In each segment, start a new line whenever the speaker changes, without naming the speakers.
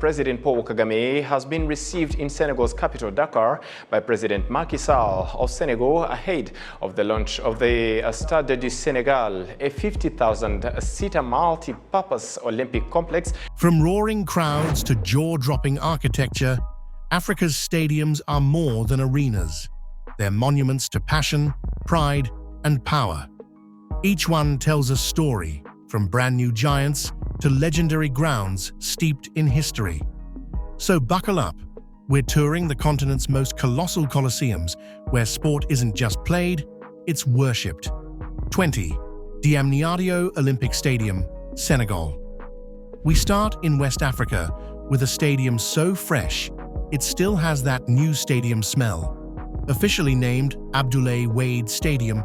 President Paul Kagame has been received in Senegal's capital, Dakar, by President Macky Sall of Senegal ahead of the launch of the Stade du Senegal, a 50,000-seater multi-purpose Olympic complex.
From roaring crowds to jaw-dropping architecture, Africa's stadiums are more than arenas. They're monuments to passion, pride, and power. Each one tells a story, from brand-new giants to legendary grounds steeped in history. So buckle up. We're touring the continent's most colossal coliseums, where sport isn't just played, it's worshipped. 20. Diamniadio Olympic Stadium, Senegal. We start in West Africa with a stadium so fresh, it still has that new stadium smell. Officially named Abdoulaye Wade Stadium,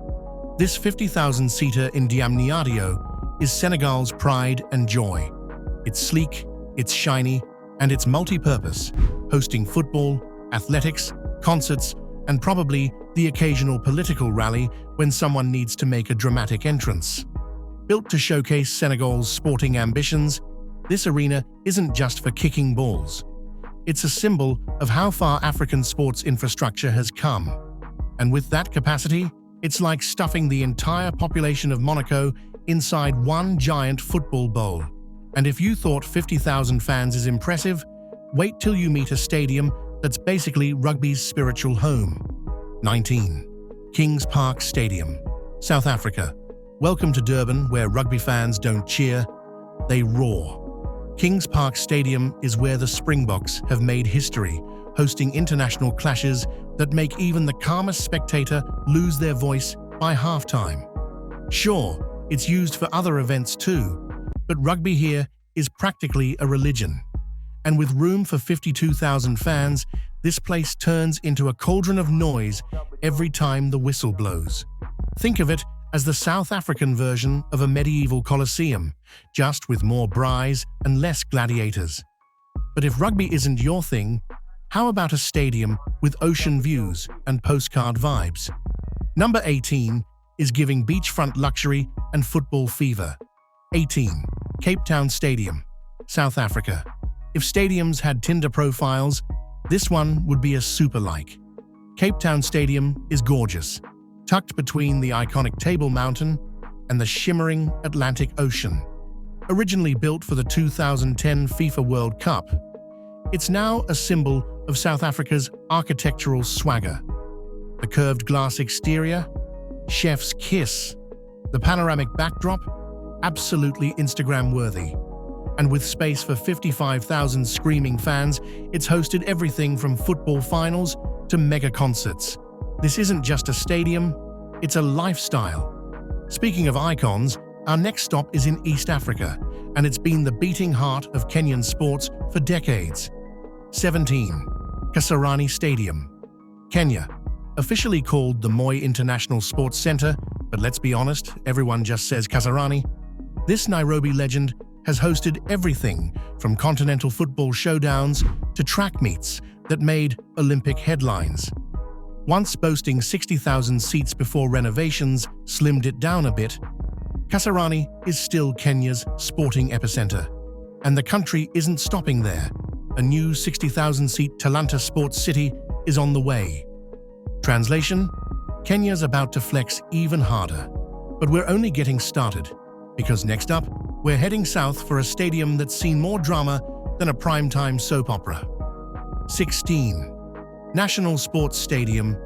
this 50,000-seater in Diamniadio is Senegal's pride and joy. It's sleek, it's shiny, and it's multi-purpose, hosting football, athletics, concerts, and probably the occasional political rally when someone needs to make a dramatic entrance. Built to showcase Senegal's sporting ambitions, this arena isn't just for kicking balls. It's a symbol of how far African sports infrastructure has come. And with that capacity, it's like stuffing the entire population of Monaco inside one giant football bowl. And if you thought 50,000 fans is impressive, wait till you meet a stadium that's basically rugby's spiritual home. 19. Kings Park Stadium, South Africa. Welcome to Durban, where rugby fans don't cheer, they roar. Kings Park Stadium is where the Springboks have made history, hosting international clashes that make even the calmest spectator lose their voice by halftime. Sure, it's used for other events too, but rugby here is practically a religion. And with room for 52,000 fans, this place turns into a cauldron of noise every time the whistle blows. Think of it as the South African version of a medieval coliseum, just with more braais and less gladiators. But if rugby isn't your thing, how about a stadium with ocean views and postcard vibes? Number 18 is giving beachfront luxury and football fever. 18. Cape Town Stadium, South Africa. If stadiums had Tinder profiles, this one would be a super-like. Cape Town Stadium is gorgeous, tucked between the iconic Table Mountain and the shimmering Atlantic Ocean. Originally built for the 2010 FIFA World Cup, it's now a symbol of South Africa's architectural swagger. The curved glass exterior, chef's kiss. The panoramic backdrop, absolutely Instagram-worthy. And with space for 55,000 screaming fans, it's hosted everything from football finals to mega concerts. This isn't just a stadium, it's a lifestyle. Speaking of icons, our next stop is in East Africa, and it's been the beating heart of Kenyan sports for decades. 17. Kasarani Stadium, Kenya. Officially called the Moi International Sports Center, but let's be honest, everyone just says Kasarani. This Nairobi legend has hosted everything from continental football showdowns to track meets that made Olympic headlines. Once boasting 60,000 seats before renovations slimmed it down a bit, Kasarani is still Kenya's sporting epicenter. And the country isn't stopping there. A new 60,000-seat Talanta Sports City is on the way. Translation: Kenya's about to flex even harder. But we're only getting started, because next up, we're heading south for a stadium that's seen more drama than a primetime soap opera. 16. National Sports Stadium,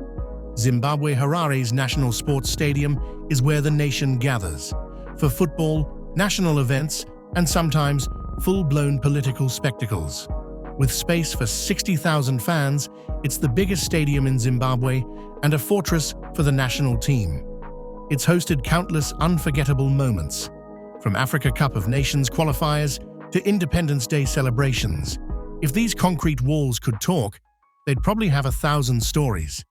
Zimbabwe. Harare's National Sports Stadium is where the nation gathers for football, national events, and sometimes full-blown political spectacles. With space for 60,000 fans, it's the biggest stadium in Zimbabwe and a fortress for the national team. It's hosted countless unforgettable moments, from Africa Cup of Nations qualifiers to Independence Day celebrations. If these concrete walls could talk, they'd probably have 1,000 stories.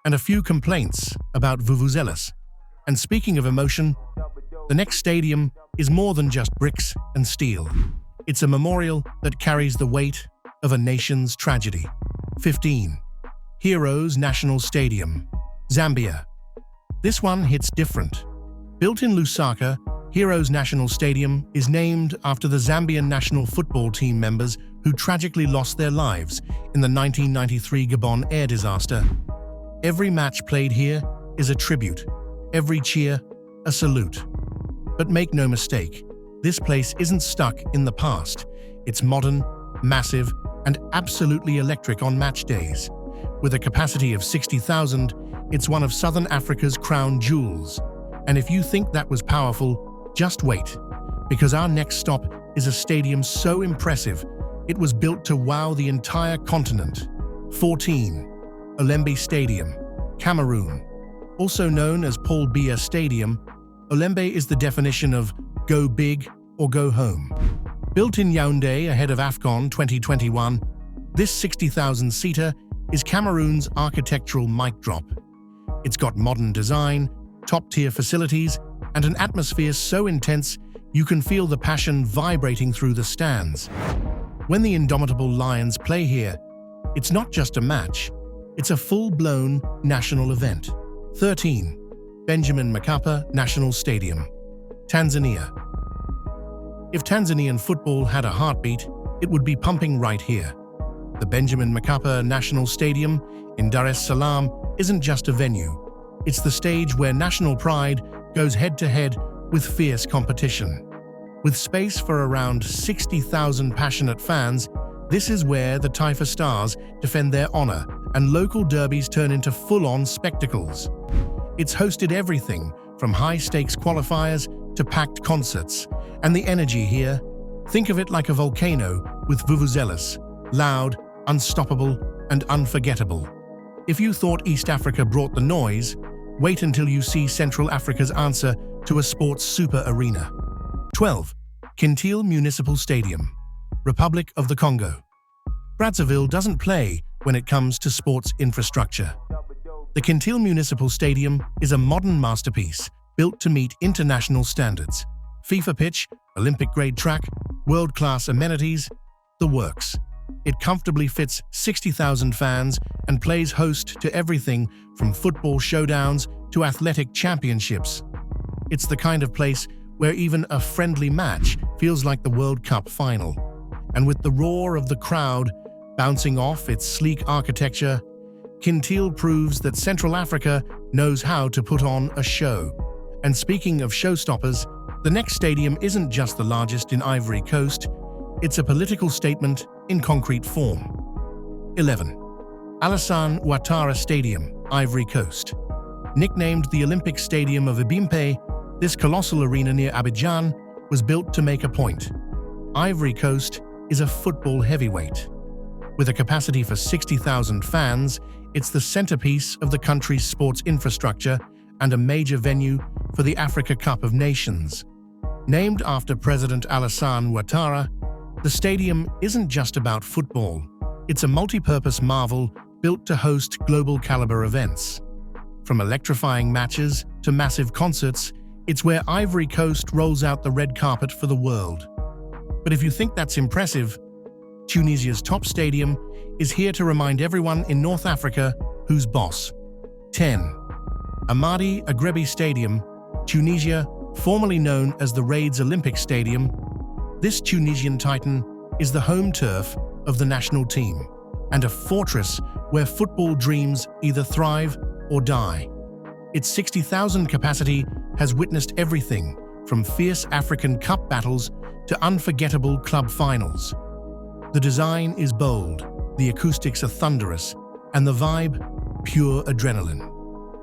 And a few complaints about vuvuzelas. And speaking of emotion, the next stadium is more than just bricks and steel. It's a memorial that carries the weight of a nation's tragedy. 15. Heroes National Stadium, Zambia. This one hits different. Built in Lusaka, Heroes National Stadium is named after the Zambian national football team members who tragically lost their lives in the 1993 Gabon air disaster. Every match played here is a tribute, every cheer a salute. But make no mistake, this place isn't stuck in the past. It's modern, massive, and absolutely electric on match days. With a capacity of 60,000, it's one of Southern Africa's crown jewels. And if you think that was powerful, just wait, because our next stop is a stadium so impressive, it was built to wow the entire continent. 14. Olembe Stadium, Cameroon. Also known as Paul Biya Stadium, Olembe is the definition of go big or go home. Built in Yaoundé ahead of AFCON 2021, this 60,000-seater is Cameroon's architectural mic drop. It's got modern design, top-tier facilities, and an atmosphere so intense you can feel the passion vibrating through the stands. When the indomitable Lions play here, it's not just a match, it's a full-blown national event. 13. Benjamin Mkapa National Stadium, Tanzania. If Tanzanian football had a heartbeat, it would be pumping right here. The Benjamin Mkapa National Stadium in Dar es Salaam isn't just a venue. It's the stage where national pride goes head-to-head with fierce competition. With space for around 60,000 passionate fans, this is where the Taifa Stars defend their honor and local derbies turn into full-on spectacles. It's hosted everything from high-stakes qualifiers to packed concerts, and the energy here, think of it like a volcano with vuvuzelas, loud, unstoppable, and unforgettable. If you thought East Africa brought the noise, wait until you see Central Africa's answer to a sports super arena. 12. Kinshasa Municipal Stadium, Republic of the Congo. Brazzaville doesn't play when it comes to sports infrastructure. The Kinshasa Municipal Stadium is a modern masterpiece built to meet international standards. FIFA pitch, Olympic-grade track, world-class amenities, the works. It comfortably fits 60,000 fans and plays host to everything from football showdowns to athletic championships. It's the kind of place where even a friendly match feels like the World Cup final. And with the roar of the crowd bouncing off its sleek architecture, Kinshasa proves that Central Africa knows how to put on a show. And speaking of showstoppers, the next stadium isn't just the largest in Ivory Coast, it's a political statement in concrete form. 11. Alassane Ouattara Stadium, Ivory Coast. Nicknamed the Olympic Stadium of Abimpe, this colossal arena near Abidjan was built to make a point. Ivory Coast is a football heavyweight. With a capacity for 60,000 fans, it's the centerpiece of the country's sports infrastructure and a major venue for the Africa Cup of Nations. Named after President Alassane Ouattara, the stadium isn't just about football. It's a multi-purpose marvel built to host global-caliber events. From electrifying matches to massive concerts, it's where Ivory Coast rolls out the red carpet for the world. But if you think that's impressive, Tunisia's top stadium is here to remind everyone in North Africa who's boss. 10. Amadi Agrebi Stadium, Tunisia, formerly known as the Raids Olympic Stadium. This Tunisian titan is the home turf of the national team and a fortress where football dreams either thrive or die. Its 60,000 capacity has witnessed everything from fierce African Cup battles to unforgettable club finals. The design is bold, the acoustics are thunderous, and the vibe, pure adrenaline.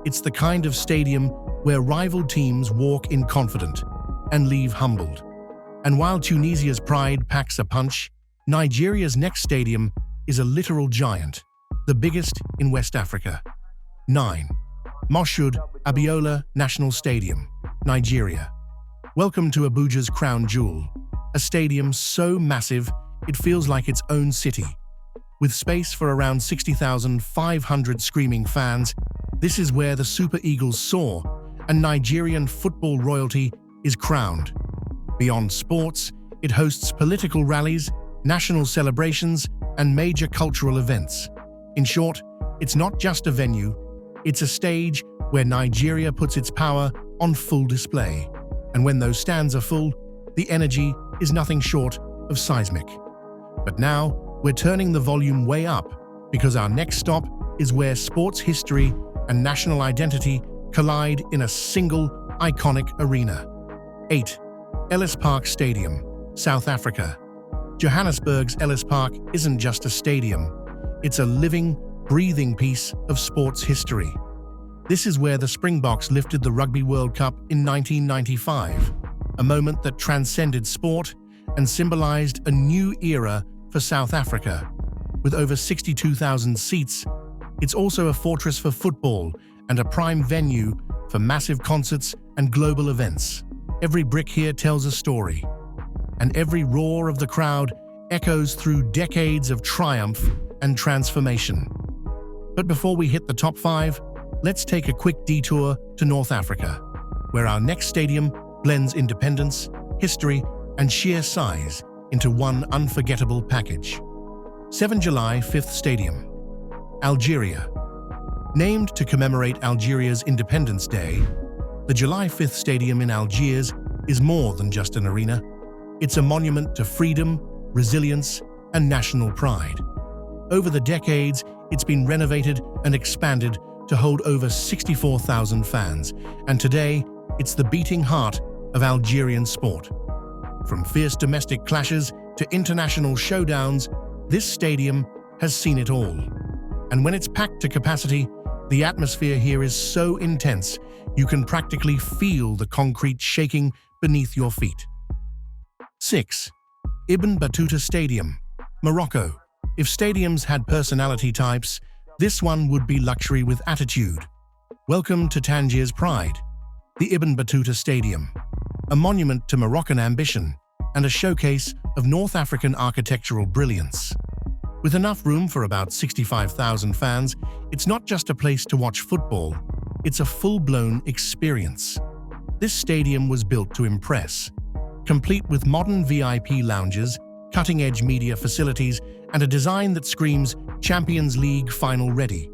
It's the kind of stadium where rival teams walk in confident and leave humbled. And while Tunisia's pride packs a punch, Nigeria's next stadium is a literal giant, the biggest in West Africa. 9. Moshood Abiola National Stadium, Nigeria. Welcome to Abuja's crown jewel, a stadium so massive it feels like its own city. With space for around 60,500 screaming fans, this is where the Super Eagles soar and Nigerian football royalty is crowned. Beyond sports, it hosts political rallies, national celebrations, and major cultural events. In short, it's not just a venue, it's a stage where Nigeria puts its power on full display. And when those stands are full, the energy is nothing short of seismic. But now, we're turning the volume way up because our next stop is where sports history and national identity collide in a single, iconic arena. 8. Ellis Park Stadium, South Africa. Johannesburg's Ellis Park isn't just a stadium. It's a living, breathing piece of sports history. This is where the Springboks lifted the Rugby World Cup in 1995, a moment that transcended sport and symbolized a new era for South Africa. With over 62,000 seats, it's also a fortress for football and a prime venue for massive concerts and global events. Every brick here tells a story, and every roar of the crowd echoes through decades of triumph and transformation. But before we hit the top 5, let's take a quick detour to North Africa, where our next stadium blends independence, history, and sheer size into one unforgettable package. 7 July 5th Stadium, Algeria. Named to commemorate Algeria's Independence Day, the July 5th Stadium in Algiers is more than just an arena. It's a monument to freedom, resilience, and national pride. Over the decades, it's been renovated and expanded to hold over 64,000 fans, and today, it's the beating heart of Algerian sport. From fierce domestic clashes to international showdowns, this stadium has seen it all. And when it's packed to capacity, the atmosphere here is so intense, you can practically feel the concrete shaking beneath your feet. 6. Ibn Battuta Stadium, Morocco. If stadiums had personality types, this one would be luxury with attitude. Welcome to Tangiers' pride, the Ibn Battuta Stadium, a monument to Moroccan ambition and a showcase of North African architectural brilliance. With enough room for about 65,000 fans, it's not just a place to watch football, it's a full-blown experience. This stadium was built to impress, complete with modern VIP lounges, cutting-edge media facilities, and a design that screams Champions League final ready.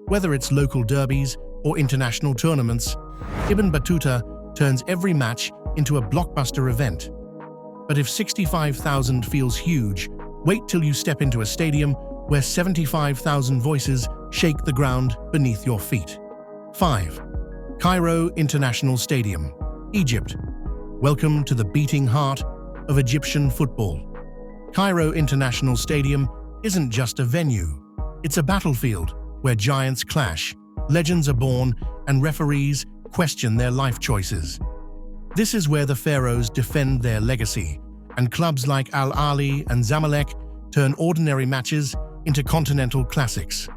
Whether it's local derbies or international tournaments, Ibn Battuta turns every match into a blockbuster event. But if 65,000 feels huge, wait till you step into a stadium where 75,000 voices shake the ground beneath your feet. 5. Cairo International Stadium, Egypt. Welcome to the beating heart of Egyptian football. Cairo International Stadium isn't just a venue. It's a battlefield where giants clash, legends are born, and referees question their life choices. This is where the pharaohs defend their legacy, and clubs like Al Ahly and Zamalek turn ordinary matches into continental classics.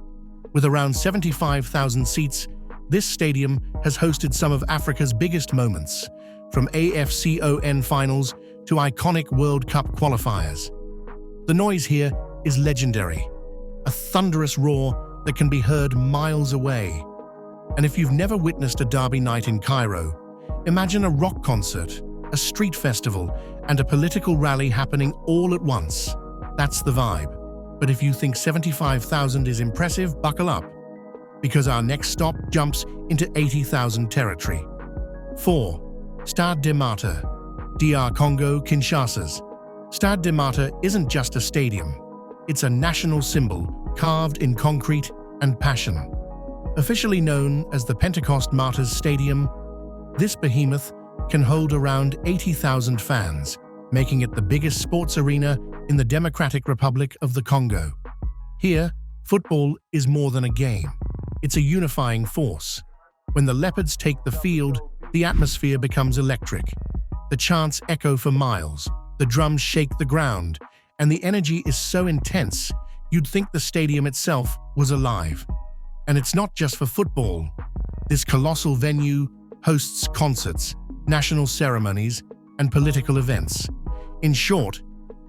With around 75,000 seats, this stadium has hosted some of Africa's biggest moments, from AFCON finals to iconic World Cup qualifiers. The noise here is legendary, a thunderous roar that can be heard miles away. And if you've never witnessed a derby night in Cairo, imagine a rock concert, a street festival, and a political rally happening all at once. That's the vibe. But if you think 75,000 is impressive, buckle up, because our next stop jumps into 80,000 territory. 4. Stade de Martyrs, DR Congo, Kinshasa's. Stade de Martyrs isn't just a stadium. It's a national symbol carved in concrete and passion. Officially known as the Pentecost Martyrs Stadium, this behemoth can hold around 80,000 fans, making it the biggest sports arena in the Democratic Republic of the Congo. Here, football is more than a game. It's a unifying force. When the Leopards take the field, the atmosphere becomes electric. The chants echo for miles, the drums shake the ground, and the energy is so intense, you'd think the stadium itself was alive. And it's not just for football. This colossal venue hosts concerts, national ceremonies, and political events. In short,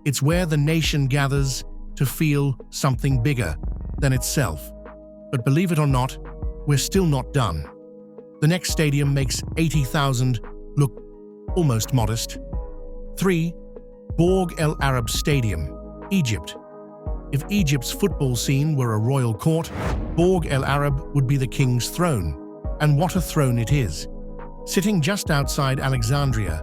it's where the nation gathers to feel something bigger than itself. But believe it or not, we're still not done. The next stadium makes 80,000 look almost modest. 3. Borg El Arab Stadium, Egypt. If Egypt's football scene were a royal court, Borg El Arab would be the king's throne. And what a throne it is. Sitting just outside Alexandria,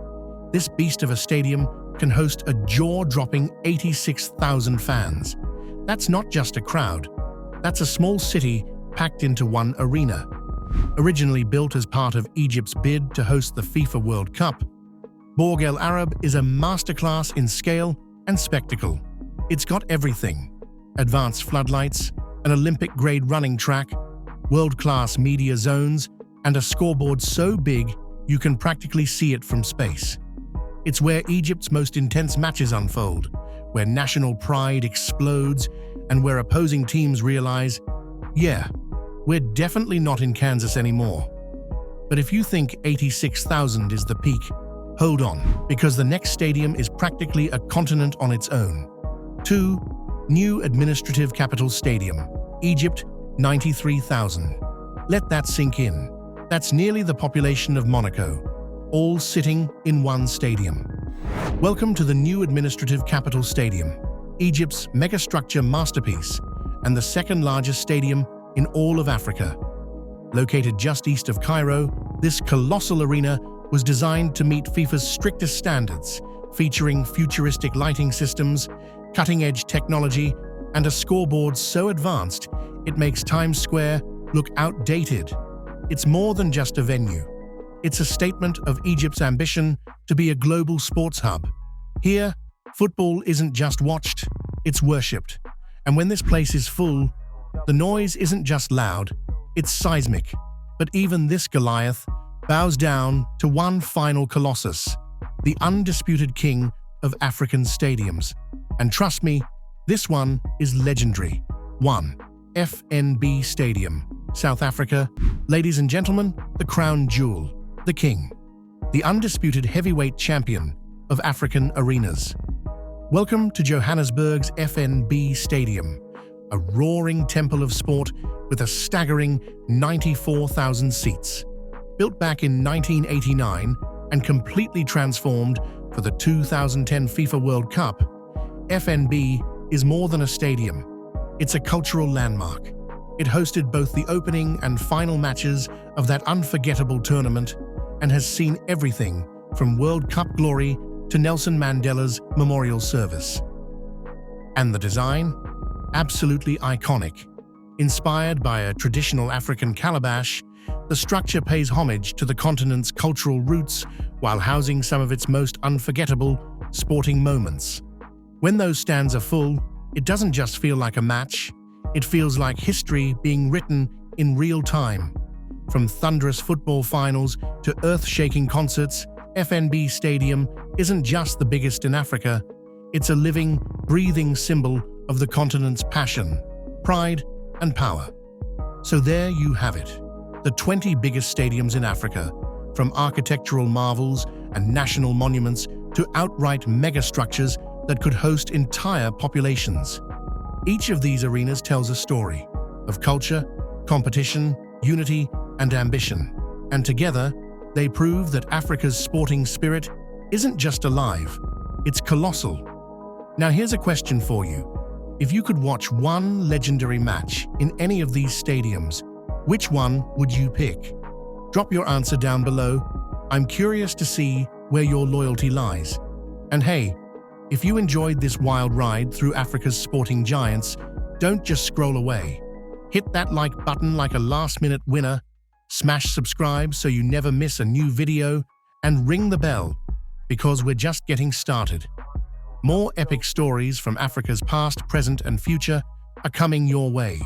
this beast of a stadium can host a jaw-dropping 86,000 fans. That's not just a crowd. That's a small city packed into one arena. Originally built as part of Egypt's bid to host the FIFA World Cup, Borg El Arab is a masterclass in scale and spectacle. It's got everything: advanced floodlights, an Olympic-grade running track, world-class media zones, and a scoreboard so big you can practically see it from space. It's where Egypt's most intense matches unfold, where national pride explodes, and where opposing teams realize, yeah, we're definitely not in Kansas anymore. But if you think 86,000 is the peak, hold on, because the next stadium is practically a continent on its own. 2. New Administrative Capital Stadium, Egypt, 93,000. Let that sink in. That's nearly the population of Monaco, all sitting in one stadium. Welcome to the New Administrative Capital Stadium, Egypt's megastructure masterpiece and the second largest stadium in all of Africa. Located just east of Cairo, this colossal arena was designed to meet FIFA's strictest standards, featuring futuristic lighting systems, cutting-edge technology, and a scoreboard so advanced it makes Times Square look outdated. It's more than just a venue. It's a statement of Egypt's ambition to be a global sports hub. Here, football isn't just watched, it's worshipped. And when this place is full, the noise isn't just loud, it's seismic. But even this Goliath bows down to one final colossus, the undisputed king of African stadiums. And trust me, this one is legendary. 1. FNB Stadium, South Africa. Ladies and gentlemen, the crown jewel, the king, the undisputed heavyweight champion of African arenas. Welcome to Johannesburg's FNB Stadium, a roaring temple of sport with a staggering 94,000 seats. Built back in 1989 and completely transformed for the 2010 FIFA World Cup, FNB is more than a stadium. It's a cultural landmark. It hosted both the opening and final matches of that unforgettable tournament and has seen everything from World Cup glory to Nelson Mandela's memorial service. And the design? Absolutely iconic. Inspired by a traditional African calabash, the structure pays homage to the continent's cultural roots while housing some of its most unforgettable sporting moments. When those stands are full, it doesn't just feel like a match, it feels like history being written in real time. From thunderous football finals to earth-shaking concerts, FNB Stadium isn't just the biggest in Africa, it's a living, breathing symbol of the continent's passion, pride, and power. So there you have it, the 20 biggest stadiums in Africa, from architectural marvels and national monuments to outright megastructures that could host entire populations. Each of these arenas tells a story of culture, competition, unity, and ambition. And together, they prove that Africa's sporting spirit isn't just alive, it's colossal. Now here's a question for you. If you could watch one legendary match in any of these stadiums, which one would you pick? Drop your answer down below. I'm curious to see where your loyalty lies. And hey, if you enjoyed this wild ride through Africa's sporting giants, don't just scroll away. Hit that like button like a last-minute winner, smash subscribe so you never miss a new video, and ring the bell, because we're just getting started. More epic stories from Africa's past, present, and future are coming your way.